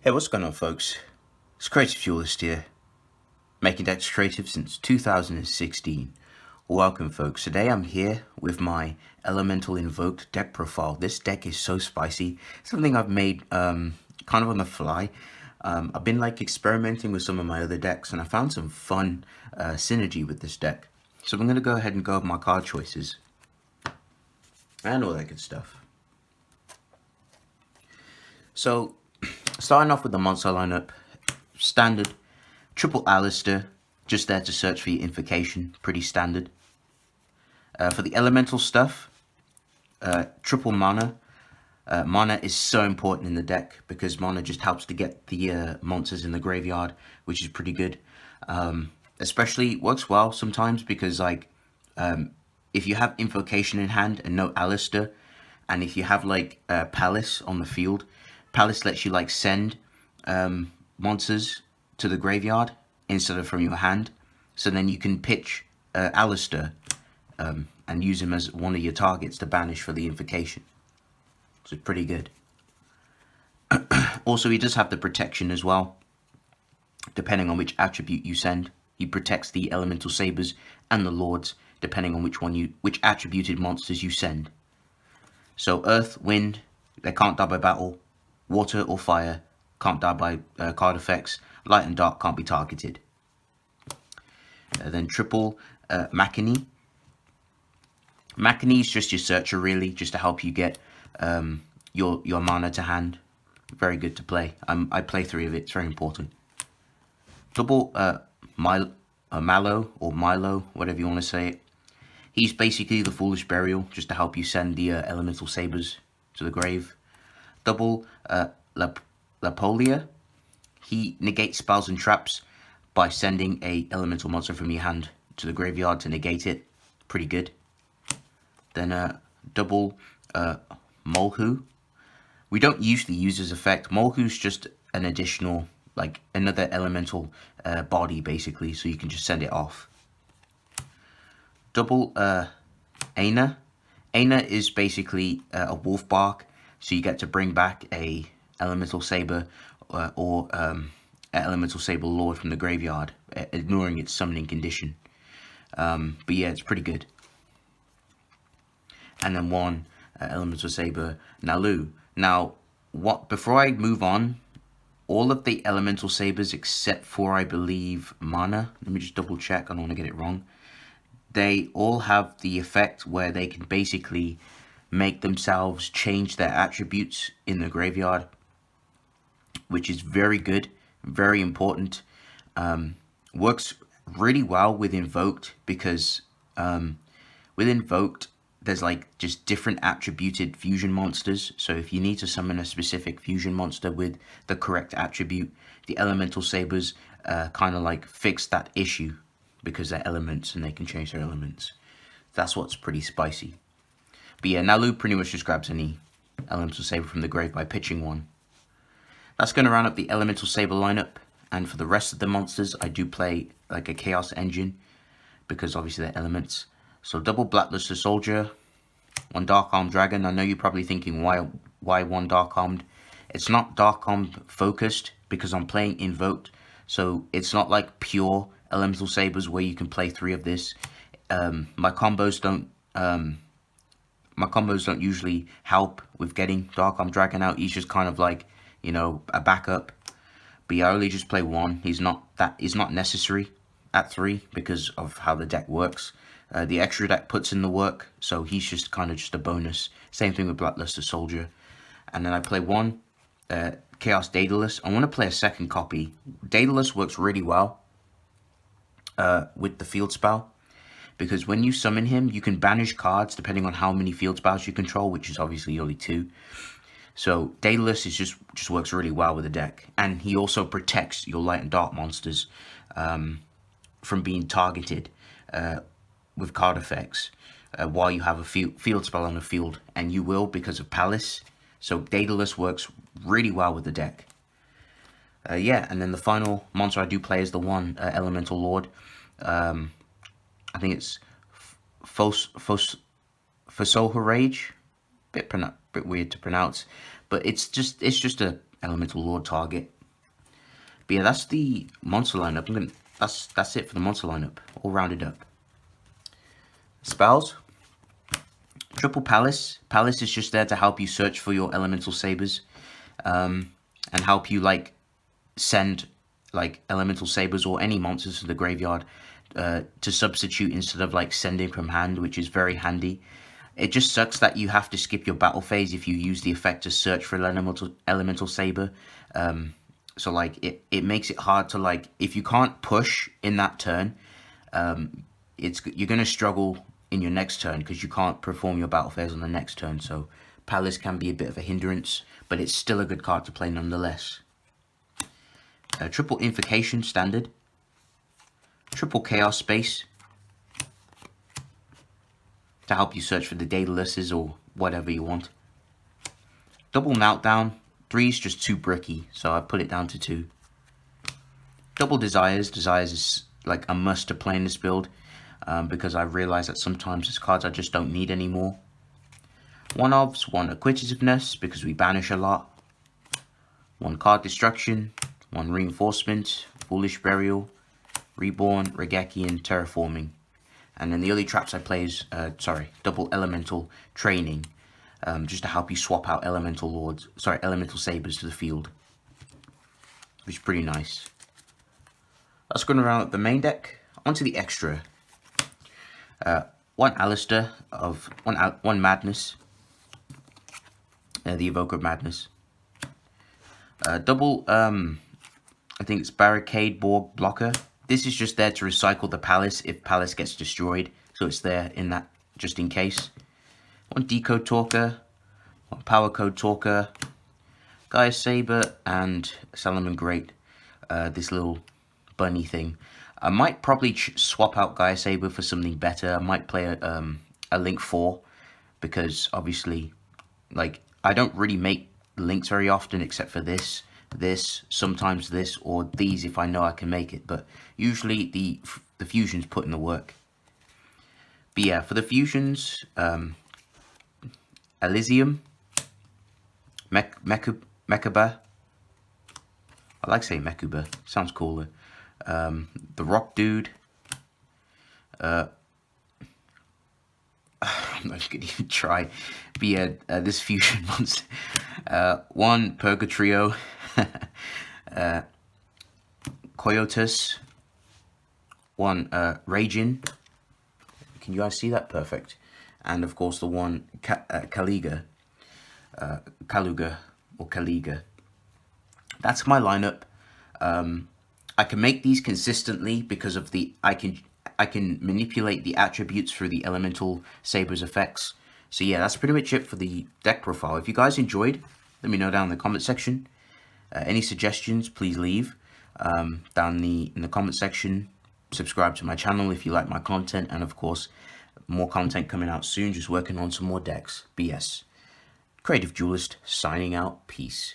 Hey, what's going on, folks? It's Creative Fuelist here, making decks creative since 2016. Welcome, folks. Today I'm here with my Elemental Invoked deck profile. This deck is so spicy. Something I've made kind of on the fly. I've been experimenting with some of my other decks, and I found some fun synergy with this deck. So I'm going to go ahead and go over my card choices and all that good stuff. So, starting off with the monster lineup, standard, triple Alistair, just there to search for your invocation, pretty standard. For the elemental stuff, triple mana. Mana is so important in the deck because mana just helps to get the monsters in the graveyard, which is pretty good. Especially works well sometimes because if you have invocation in hand and no Alistair, and if you have Palace on the field, Palace lets you send monsters to the graveyard instead of from your hand. So then you can pitch Alistair and use him as one of your targets to banish for the invocation. So it's pretty good. Also, he does have the protection as well. Depending on which attribute you send, he protects the elemental sabers and the lords, depending on which attributed monsters you send. So earth, wind, they can't die by battle. Water or fire can't die by card effects. Light and dark can't be targeted. Then triple Machini. Machini is just your searcher, really, just to help you get your mana to hand. Very good to play. I play 3 of it. It's very important. Double Mallow or Milo, whatever you want to say it. He's basically the Foolish Burial, just to help you send the elemental sabers to the grave. Double Lapolia. He negates spells and traps by sending a elemental monster from your hand to the graveyard to negate it. Pretty good. Then double Molhu. We don't usually use his effect. Molhu's just an additional, another elemental body, basically, so you can just send it off. Double Aina. Aina is basically a wolf bark, so you get to bring back a elemental saber or an elemental saber lord from the graveyard, ignoring its summoning condition. But yeah, it's pretty good. And then one elemental saber Nalu. Now, before I move on, all of the elemental sabers except for, I believe, mana. Let me just double check. I don't want to get it wrong. They all have the effect where they can basically make themselves change their attributes in the graveyard, which is very good, very important. Works really well with Invoked because with Invoked, there's just different attributed fusion monsters. So if you need to summon a specific fusion monster with the correct attribute, the elemental sabers kind of fix that issue because they're elements and they can change their elements. That's what's pretty spicy. But yeah, Nalu pretty much just grabs any elemental saber from the grave by pitching one. That's going to round up the elemental saber lineup. And for the rest of the monsters, I do play a chaos engine because obviously they're elements. So double Blackluster Soldier, one Dark Armed Dragon. I know you're probably thinking why one Dark Armed. It's not Dark Armed focused because I'm playing Invoked. So it's not like pure elemental sabers where you can play 3 of this. My combos don't usually help with getting Dark Armed Dragon out. He's just kind of a backup. But yeah, I only just play 1. He's not necessary at 3 because of how the deck works. The extra deck puts in the work, so he's just kind of just a bonus. Same thing with Blackluster Soldier. And then I play 1 Chaos Daedalus. I want to play a second copy. Daedalus works really well with the field spell, because when you summon him, you can banish cards depending on how many field spells you control, which is obviously only 2. So Daedalus just works really well with the deck, and he also protects your light and dark monsters from being targeted with card effects while you have a field spell on the field, and you will because of Palace. So Daedalus works really well with the deck. Yeah, and then the final monster I do play is the one Elemental Lord. I think it's Fosolha Rage. Bit weird to pronounce, but it's just elemental lord target. But yeah, that's the monster lineup. That's it for the monster lineup, all rounded up. Spells. Triple Palace. Palace is just there to help you search for your elemental sabers, and help you like send like elemental sabers or any monsters to the graveyard to substitute instead of like sending from hand, which is very handy. It just sucks that you have to skip your battle phase if you use the effect to search for an elemental saber. So like it makes it hard to like, if you can't push in that turn, you're gonna struggle in your next turn because you can't perform your battle phase on the next turn. So Palace can be a bit of a hindrance, but it's still a good card to play nonetheless. Triple Invocation standard. Triple Chaos Space to help you search for the Daedaluses or whatever you want. Double Meltdown. 3 is just too bricky, so I put it down to 2. Double Desires. Desires is like a must to play in this build, because I realize that sometimes there's cards I just don't need anymore. 1-ofs, 1 Acquisitiveness because we banish a lot. 1 Card Destruction, 1 Reinforcement, Foolish Burial, Reborn, Regeki, and Terraforming. And then the only traps I play is, double Elemental Training, just to help you swap out elemental sabers to the field, which is pretty nice. That's going around the main deck. Onto the extra. 1 Alistair of 1 Madness, the Evoker of Madness. Double, I think it's Barricade Borg Blocker. This is just there to recycle the Palace if Palace gets destroyed, so it's there in that just in case. 1 Decode Talker, 1 Power Code Talker, Gaia Saber, and Salaman Great. This little bunny thing. I might probably swap out Gaia Saber for something better. I might play a Link 4, because obviously, like, I don't really make links very often except for this, sometimes this, or these if I know I can make it. But usually the fusions put in the work. But yeah, for the fusions, Elysium, Mekuba. I like saying Mekuba, sounds cooler. The Rock Dude. I'm not gonna even try. But yeah, this fusion monster. 1 Purgatrio, Coyotus, 1 Raging. Can you guys see that? Perfect. And of course the 1 Kaluga. That's my lineup. I can make these consistently because of I can manipulate the attributes for the elemental sabers effects. So yeah, that's pretty much it for the deck profile. If you guys enjoyed, let me know down in the comment section. Any suggestions, please leave down in the comment section. Subscribe to my channel if you like my content, and of course, more content coming out soon. Just working on some more decks. BS. Creative Duelist signing out. Peace.